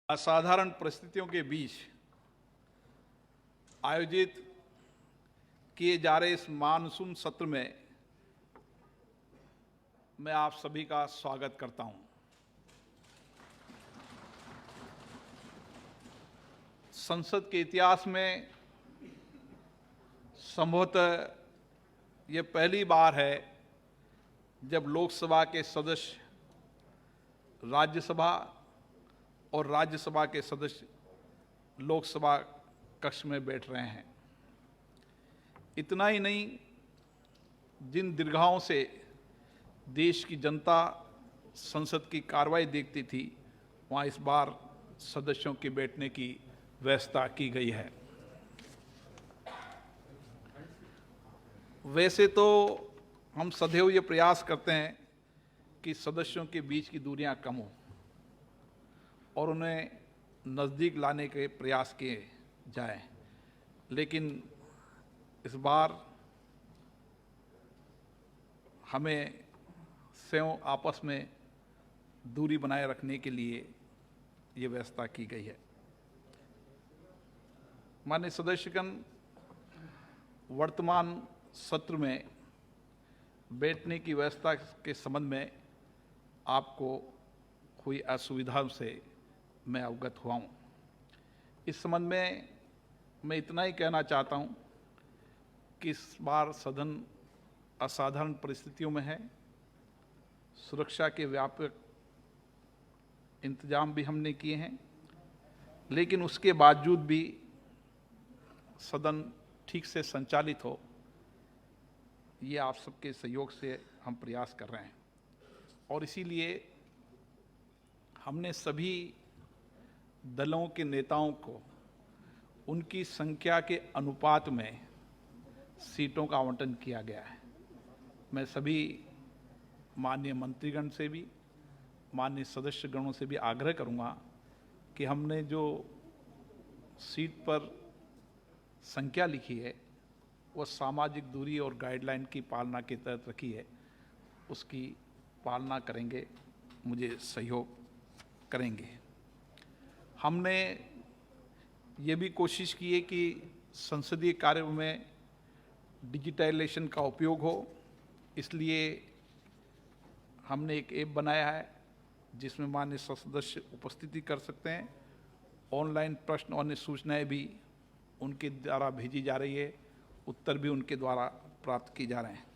असाधारण परिस्थितियों के बीच आयोजित किए जा रहे इस मानसून सत्र में मैं आप सभी का स्वागत करता हूं। संसद के इतिहास में संभवतः ये पहली बार है जब लोकसभा के सदस्य राज्यसभा और राज्यसभा के सदस्य लोकसभा कक्ष में बैठ रहे हैं। इतना ही नहीं, जिन दीर्घाओं से देश की जनता संसद की कार्रवाई देखती थी, वहां इस बार सदस्यों के बैठने की व्यवस्था की गई है। वैसे तो हम सदैव ये प्रयास करते हैं कि सदस्यों के बीच की दूरियां कम हों और उन्हें नज़दीक लाने के प्रयास किए जाएं, लेकिन इस बार हमें स्वयं आपस में दूरी बनाए रखने के लिए ये व्यवस्था की गई है। माननीय सदस्यगण, वर्तमान सत्र में बैठने की व्यवस्था के संबंध में आपको हुई असुविधाओं से मैं अवगत हुआ हूँ। इस संबंध में मैं इतना ही कहना चाहता हूँ कि इस बार सदन असाधारण परिस्थितियों में है। सुरक्षा के व्यापक इंतजाम भी हमने किए हैं, लेकिन उसके बावजूद भी सदन ठीक से संचालित हो, ये आप सबके सहयोग से हम प्रयास कर रहे हैं। और इसीलिए हमने सभी दलों के नेताओं को उनकी संख्या के अनुपात में सीटों का आवंटन किया गया है। मैं सभी माननीय मंत्रीगण से भी, माननीय सदस्यगणों से भी आग्रह करूंगा कि हमने जो सीट पर संख्या लिखी है वह सामाजिक दूरी और गाइडलाइन की पालना के तहत रखी है, उसकी पालना करेंगे, मुझे सहयोग करेंगे। हमने ये भी कोशिश की है कि संसदीय कार्य में डिजिटलाइजेशन का उपयोग हो, इसलिए हमने एक ऐप बनाया है जिसमें माननीय सदस्य उपस्थिति कर सकते हैं। ऑनलाइन प्रश्न और सूचनाएं भी उनके द्वारा भेजी जा रही है, उत्तर भी उनके द्वारा प्राप्त किए जा रहे हैं।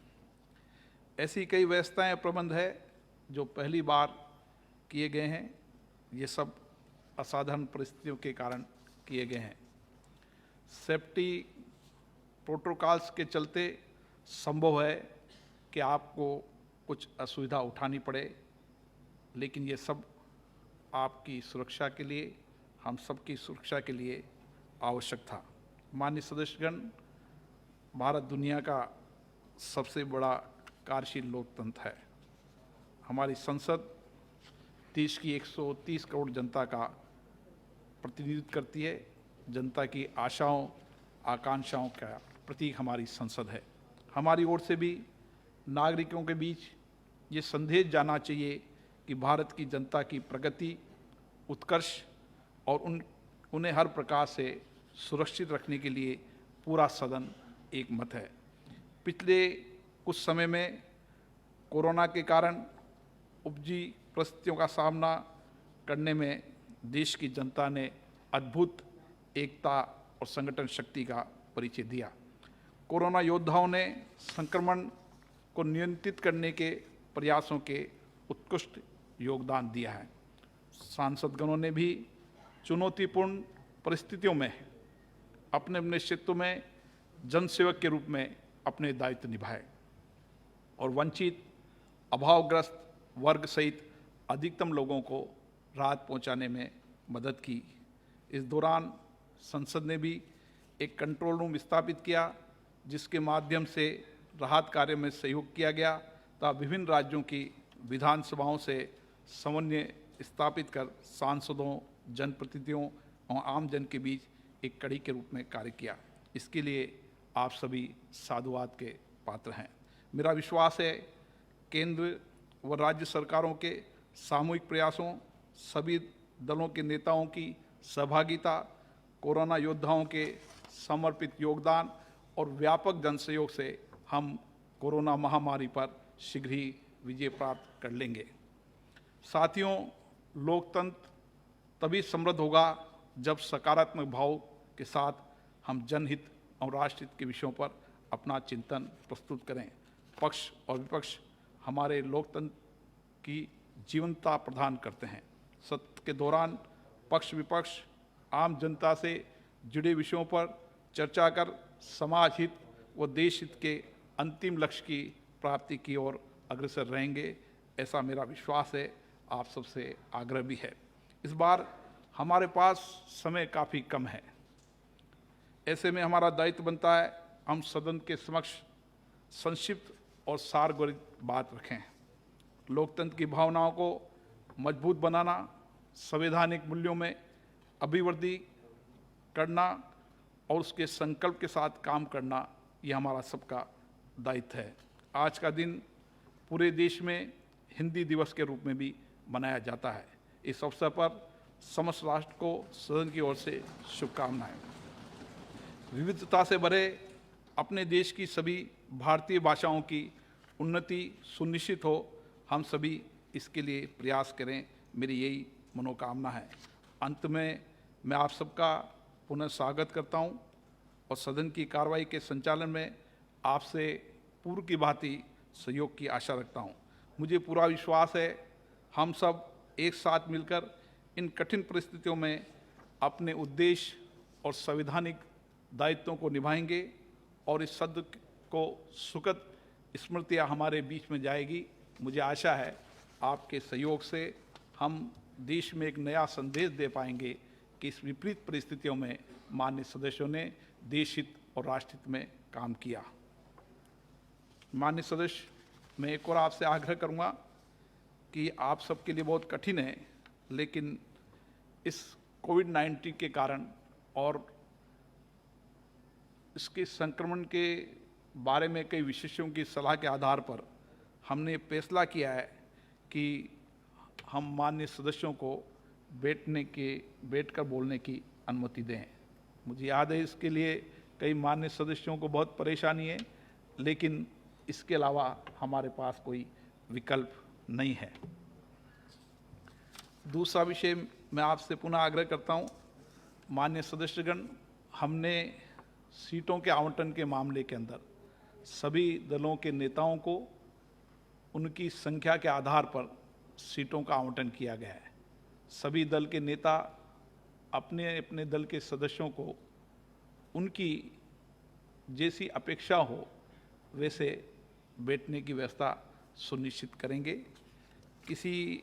ऐसी कई व्यवस्थाएं प्रबंध है जो पहली बार किए गए हैं। ये सब असाधारण परिस्थितियों के कारण किए गए हैं। सेफ्टी प्रोटोकॉल्स के चलते संभव है कि आपको कुछ असुविधा उठानी पड़े, लेकिन ये सब आपकी सुरक्षा के लिए, हम सबकी सुरक्षा के लिए आवश्यक था। माननीय सदस्यगण, भारत दुनिया का सबसे बड़ा कार्यशील लोकतंत्र है। हमारी संसद देश की 130 करोड़ जनता का प्रतिनिधित्व करती है। जनता की आशाओं आकांक्षाओं का प्रतीक हमारी संसद है। हमारी ओर से भी नागरिकों के बीच ये संदेश जाना चाहिए कि भारत की जनता की प्रगति, उत्कर्ष और उन्हें हर प्रकार से सुरक्षित रखने के लिए पूरा सदन एक मत है। पिछले कुछ समय में कोरोना के कारण उपजी परिस्थितियों का सामना करने में देश की जनता ने अद्भुत एकता और संगठन शक्ति का परिचय दिया। कोरोना योद्धाओं ने संक्रमण को नियंत्रित करने के प्रयासों के उत्कृष्ट योगदान दिया है। सांसदगणों ने भी चुनौतीपूर्ण परिस्थितियों में अपने अपने क्षेत्रों में जनसेवक के रूप में अपने दायित्व निभाए और वंचित, अभावग्रस्त वर्ग सहित अधिकतम लोगों को राहत पहुंचाने में मदद की। इस दौरान संसद ने भी एक कंट्रोल रूम स्थापित किया, जिसके माध्यम से राहत कार्य में सहयोग किया गया तथा विभिन्न राज्यों की विधानसभाओं से समन्वय स्थापित कर सांसदों, जनप्रतिनिधियों और आम जन के बीच एक कड़ी के रूप में कार्य किया। इसके लिए आप सभी साधुवाद के पात्र हैं। मेरा विश्वास है केंद्र व राज्य सरकारों के सामूहिक प्रयासों, सभी दलों के नेताओं की सहभागिता, कोरोना योद्धाओं के समर्पित योगदान और व्यापक जनसहयोग से हम कोरोना महामारी पर शीघ्र ही विजय प्राप्त कर लेंगे। साथियों, लोकतंत्र तभी समृद्ध होगा जब सकारात्मक भाव के साथ हम जनहित और राष्ट्रहित के विषयों पर अपना चिंतन प्रस्तुत करें। पक्ष और विपक्ष हमारे लोकतंत्र की जीवंतता प्रदान करते हैं। सत्र के दौरान पक्ष विपक्ष आम जनता से जुड़े विषयों पर चर्चा कर समाज हित व देश हित के अंतिम लक्ष्य की प्राप्ति की ओर अग्रसर रहेंगे, ऐसा मेरा विश्वास है। आप सबसे आग्रह भी है। इस बार हमारे पास समय काफ़ी कम है। ऐसे में हमारा दायित्व बनता है हम सदन के समक्ष संक्षिप्त और सारगर्भित बात रखें। लोकतंत्र की भावनाओं को मजबूत बनाना, संवैधानिक मूल्यों में अभिवृद्धि करना और उसके संकल्प के साथ काम करना, ये हमारा सबका दायित्व है। आज का दिन पूरे देश में हिंदी दिवस के रूप में भी मनाया जाता है। इस अवसर पर समस्त राष्ट्र को सदन की ओर से शुभकामनाएं। विविधता से भरे अपने देश की सभी भारतीय भाषाओं की उन्नति सुनिश्चित हो, हम सभी इसके लिए प्रयास करें, मेरी यही मनोकामना है। अंत में मैं आप सबका पुनः स्वागत करता हूं और सदन की कार्रवाई के संचालन में आपसे पूर्व की भांति सहयोग की आशा रखता हूं। मुझे पूरा विश्वास है हम सब एक साथ मिलकर इन कठिन परिस्थितियों में अपने उद्देश्य और संवैधानिक दायित्वों को निभाएंगे और इस सत्र को सुखद स्मृतियाँ हमारे बीच में जाएगी। मुझे आशा है आपके सहयोग से हम देश में एक नया संदेश दे पाएंगे कि इस विपरीत परिस्थितियों में माननीय सदस्यों ने देश हित और राष्ट्र हित में काम किया। माननीय सदस्य, मैं एक और आपसे आग्रह करूंगा कि आप सबके लिए बहुत कठिन है, लेकिन इस कोविड-19 के कारण और इसके संक्रमण के बारे में कई विशेषज्ञों की सलाह के आधार पर हमने फैसला किया है कि हम माननीय सदस्यों को बैठकर बोलने की अनुमति दें। मुझे याद है इसके लिए कई माननीय सदस्यों को बहुत परेशानी है, लेकिन इसके अलावा हमारे पास कोई विकल्प नहीं है। दूसरा विषय मैं आपसे पुनः आग्रह करता हूं, माननीय सदस्यगण, हमने सीटों के आवंटन के मामले के अंदर सभी दलों के नेताओं को उनकी संख्या के आधार पर सीटों का आवंटन किया गया है। सभी दल के नेता अपने अपने दल के सदस्यों को उनकी जैसी अपेक्षा हो वैसे बैठने की व्यवस्था सुनिश्चित करेंगे। किसी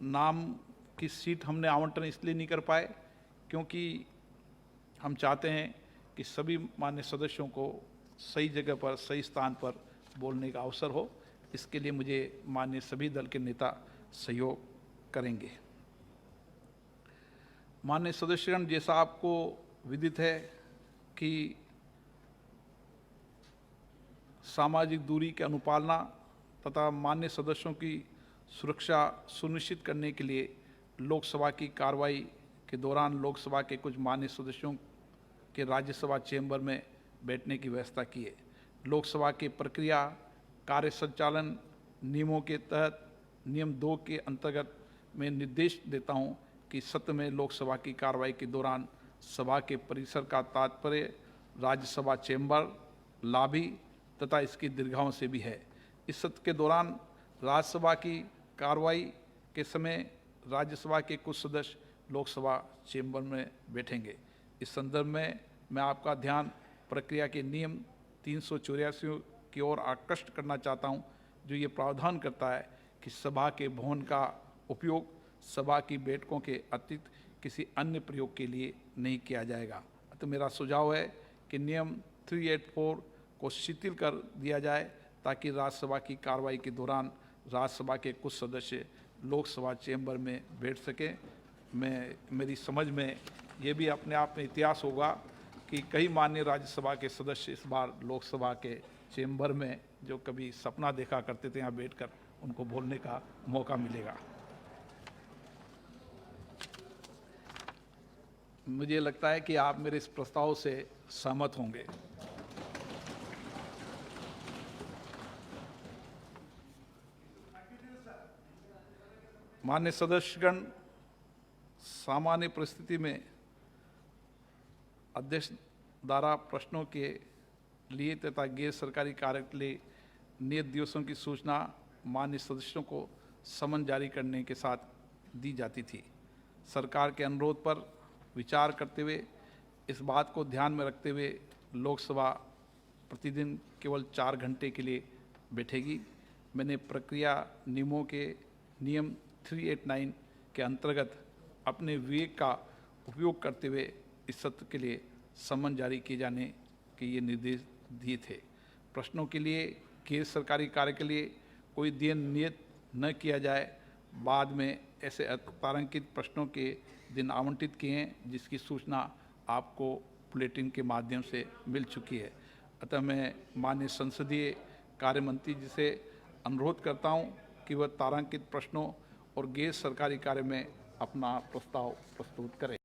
नाम की सीट हमने आवंटन इसलिए नहीं कर पाए क्योंकि हम चाहते हैं कि सभी मान्य सदस्यों को सही जगह पर सही स्थान पर बोलने का अवसर हो। इसके लिए मुझे माननीय सभी दल के नेता सहयोग करेंगे। माननीय सदस्यगण, जैसा आपको विदित है कि सामाजिक दूरी की अनुपालना तथा माननीय सदस्यों की सुरक्षा सुनिश्चित करने के लिए लोकसभा की कार्रवाई के दौरान लोकसभा के कुछ माननीय सदस्यों के राज्यसभा चैम्बर में बैठने की व्यवस्था की है। लोकसभा के प्रक्रिया कार्य संचालन नियमों के तहत नियम 2 के अंतर्गत मैं निर्देश देता हूं कि सत्र में लोकसभा की कार्रवाई के दौरान सभा के परिसर का तात्पर्य राज्यसभा चैम्बर, लॉबी तथा इसकी दीर्घाओं से भी है। इस सत्र के दौरान राज्यसभा की कार्रवाई के समय राज्यसभा के कुछ सदस्य लोकसभा चैम्बर में बैठेंगे। इस संदर्भ में मैं आपका ध्यान प्रक्रिया के नियम 384 की ओर आकृष्ट करना चाहता हूं, जो ये प्रावधान करता है कि सभा के भवन का उपयोग सभा की बैठकों के अतिरिक्त किसी अन्य प्रयोग के लिए नहीं किया जाएगा। तो मेरा सुझाव है कि नियम 384 को शिथिल कर दिया जाए ताकि राज्यसभा की कार्रवाई के दौरान राज्यसभा के कुछ सदस्य लोकसभा चैम्बर में बैठ सकें। मेरी समझ में ये भी अपने आप में इतिहास होगा कि कई माननीय राज्यसभा के सदस्य इस बार लोकसभा के चैम्बर में जो कभी सपना देखा करते थे यहाँ बैठकर, उनको बोलने का मौका मिलेगा। मुझे लगता है कि आप मेरे इस प्रस्ताव से सहमत होंगे। मान्य सदस्यगण, सामान्य परिस्थिति में अध्यक्ष द्वारा प्रश्नों के लिए तथा गैर सरकारी कार्य के लिए नियत दिवसों की सूचना मान्य सदस्यों को समन जारी करने के साथ दी जाती थी। सरकार के अनुरोध पर विचार करते हुए इस बात को ध्यान में रखते हुए लोकसभा प्रतिदिन केवल 4 घंटे के लिए बैठेगी। मैंने प्रक्रिया नियमों के नियम 389 के अंतर्गत अपने विवेक का उपयोग करते हुए इस सत्र के लिए समन जारी किए जाने के ये निर्देश दिए थे। प्रश्नों के लिए गैर सरकारी कार्य के लिए कोई दिन नियत न किया जाए। बाद में ऐसे तारांकित प्रश्नों के दिन आवंटित किए हैं जिसकी सूचना आपको बुलेटिन के माध्यम से मिल चुकी है। अतः मैं माननीय संसदीय कार्य मंत्री जी से अनुरोध करता हूं कि वह तारांकित प्रश्नों और गैर सरकारी कार्य में अपना प्रस्ताव प्रस्तुत करें।